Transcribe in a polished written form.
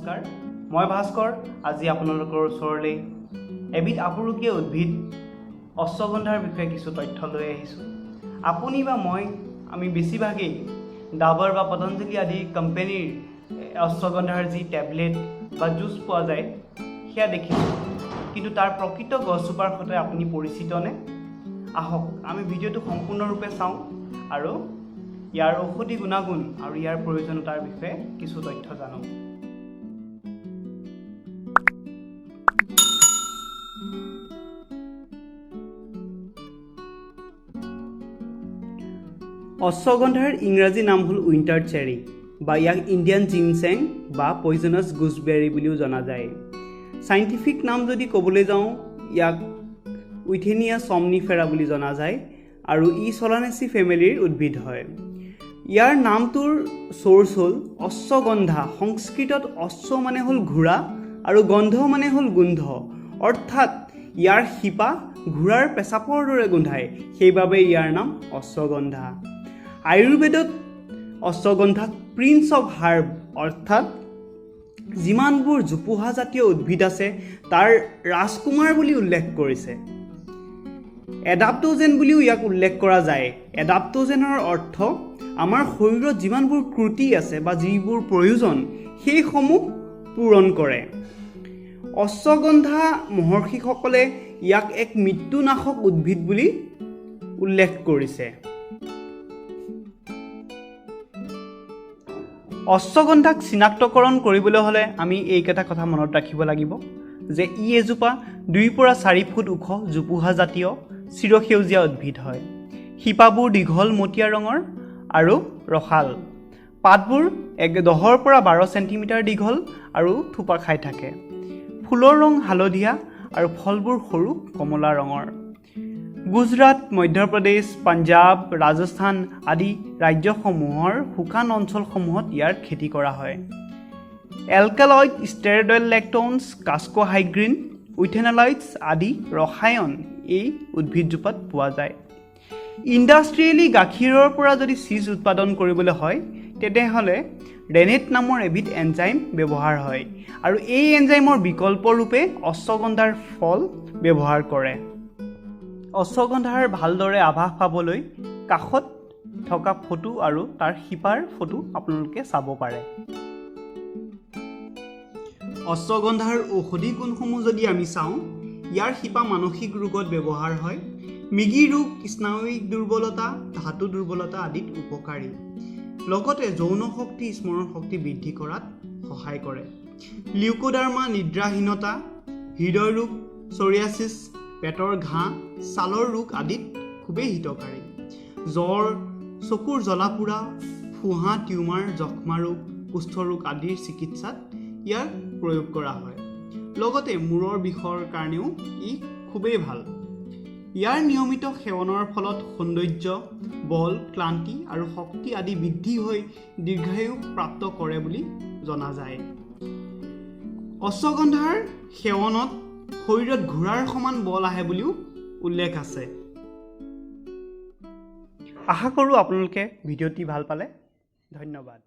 নমস্কাৰ মই ভাস্কৰ আজি আপোনালোকৰ ওচৰলৈ এবিধ আপুৰুকীয়া উদ্ভিদ অশ্বগন্ধাৰ বিষয়ে কিছু তথ্য লৈ আহিছোঁ আপুনি বা আমি বেছিভাগেই ডাবৰ বা পতঞ্জলি আদি কোম্পানীৰ অশ্বগন্ধাৰ যি টেবলেট বা জুচ পোৱা যায় সেয়া দেখিছোঁ কিন্তু তাৰ প্ৰকৃত গছজোপাৰ সৈতে আপুনি পৰিচিত নে আহক আমি ভিডিঅ'টো সম্পূৰ্ণৰূপে চাওঁ আৰু ইয়াৰ ঔষধি গুণাগুণ আৰু ইয়াৰ প্ৰয়োজনীয়তাৰ বিষয়ে কিছু তথ্য জানো অশ্বগন্ধাৰ ইংৰাজী নাম হ'ল উইণ্টাৰ চেৰী বা ইয়াক ইণ্ডিয়ান জিনচেং বা পয়জনাছ গুজবেৰী বুলিও জনা যায় সাইণ্টিফিক নাম যদি ক'বলৈ যাওঁ ইয়াক উইথেনিয়া somnifera বুলি জনা যায় আৰু ই চলানেচি ফেমিলিৰ উদ্ভিদ হয় ইয়াৰ নামটোৰ সোৰ্স হ'ল অশ্বগন্ধা সংস্কৃতত অশ্ব মানে হ'ল ঘোঁৰা আৰু গন্ধ মানে হ'ল গোন্ধ অৰ্থাৎ ইয়াৰ শিপা ঘোঁৰাৰ পেচাবৰ দৰে গোন্ধায় সেইবাবে ইয়াৰ নাম অশ্বগন্ধা আয়ুৰ্বেদত অশ্বগন্ধাক প্ৰিন্স অফ হাৰ্ব অৰ্থাৎ যিমানবোৰ জোপোহা জাতীয় উদ্ভিদ আছে তাৰ ৰাজকুমাৰ বুলি উল্লেখ কৰিছে এডাপ্টোজেন বুলিও ইয়াক উল্লেখ কৰা যায় এডাপ্টোজেনৰ অৰ্থ আমাৰ শৰীৰত যিমানবোৰ ত্ৰুটি আছে বা যিবোৰ প্ৰয়োজন সেইসমূহ পূৰণ কৰে অশ্বগন্ধা মহৰ্ষিসকলে ইয়াক এক মৃত্যুনাশক উদ্ভিদ বুলি উল্লেখ কৰিছে অশ্বগন্ধাক চিনাক্তকৰণ কৰিবলৈ হ'লে আমি এইকেইটা কথা মনত ৰাখিব লাগিব যে ই এজোপা 2 পৰা 4 ফুট ওখ জোপোহা জাতীয় চিৰসেউজীয়া উদ্ভিদ হয় শিপাবোৰ দীঘল মটীয়া ৰঙৰ আৰু ৰসাল পাতবোৰ 10 পৰা 12 চেণ্টিমিটাৰ দীঘল আৰু থোপা খাই থাকে ফুলৰ ৰং হালধীয়া আৰু ফলবোৰ সৰু কমলা ৰঙৰ গুজৰাট মধ্যপ্ৰদেশ পাঞ্জাব ৰাজস্থান আদি ৰাজ্যসমূহৰ শুকান অঞ্চলসমূহত ইয়াৰ খেতি কৰা হয় এলকালয়েড ষ্টেৰইডল লেক্টোনছ কাস্কোহাইড্ৰিন উইথেনলাইটছ আদি ৰসায়ন এই উদ্ভিদজোপাত পোৱা যায় ইণ্ডাষ্ট্ৰিয়েলি গাখীৰৰ পৰা যদি চীজ উৎপাদন কৰিবলৈ হয় তেতিয়াহ'লে ৰেনেট নামৰ এবিধ এনজাইম ব্যৱহাৰ হয় আৰু এই এনজাইমৰ বিকল্প ৰূপে অশ্বগন্ধাৰ ফল ব্যৱহাৰ কৰে অশ্বগন্ধাৰ ভালদৰে আভাস পাবলৈ কাষত থকা ফটো আৰু তাৰ শিপাৰ ফটো আপোনালোকে চাব পাৰে অশ্বগন্ধাৰ ঔষধি গুণসমূহ যদি আমি চাওঁ ইয়াৰ শিপা মানসিক ৰোগত ব্যৱহাৰ হয় মৃগী ৰোগ স্নায়ুবিক দুৰ্বলতা ধাতু দুৰ্বলতা আদিত উপকাৰী লগতে যৌন শক্তি স্মৰণ শক্তি বৃদ্ধি কৰাত সহায় কৰে লিউকোডাৰ্মা নিদ্ৰাহীনতা হৃদয় ৰোগ ছৰিয়াছিছ পেটৰ ঘাঁ ছালৰ ৰোগ আদিত খুবেই হিতকাৰী জ্বৰ চকুৰ জ্বলা-পোৰা ফুহা টিউমাৰ যক্ষ্মা ৰোগ কুষ্ঠ ৰোগ আদিৰ চিকিৎসাত ইয়াক প্ৰয়োগ কৰা হয় লগতে মূৰৰ বিষৰ কাৰণেও ই খুবেই ভাল ইয়াৰ নিয়মিত সেৱনৰ ফলত সৌন্দৰ্য বল ক্লান্তি আৰু শক্তি আদি বৃদ্ধি হৈ দীৰ্ঘায়ু প্ৰাপ্ত কৰে বুলি জনা যায় অশ্বগন্ধাৰ সেৱনত শৰীৰত ঘোঁৰাৰ সমান বল আহে বুলিও উল্লেখ আছে আশা কৰোঁ আপোনালোকে ভিডিঅ'টি ভাল পালে ধন্যবাদ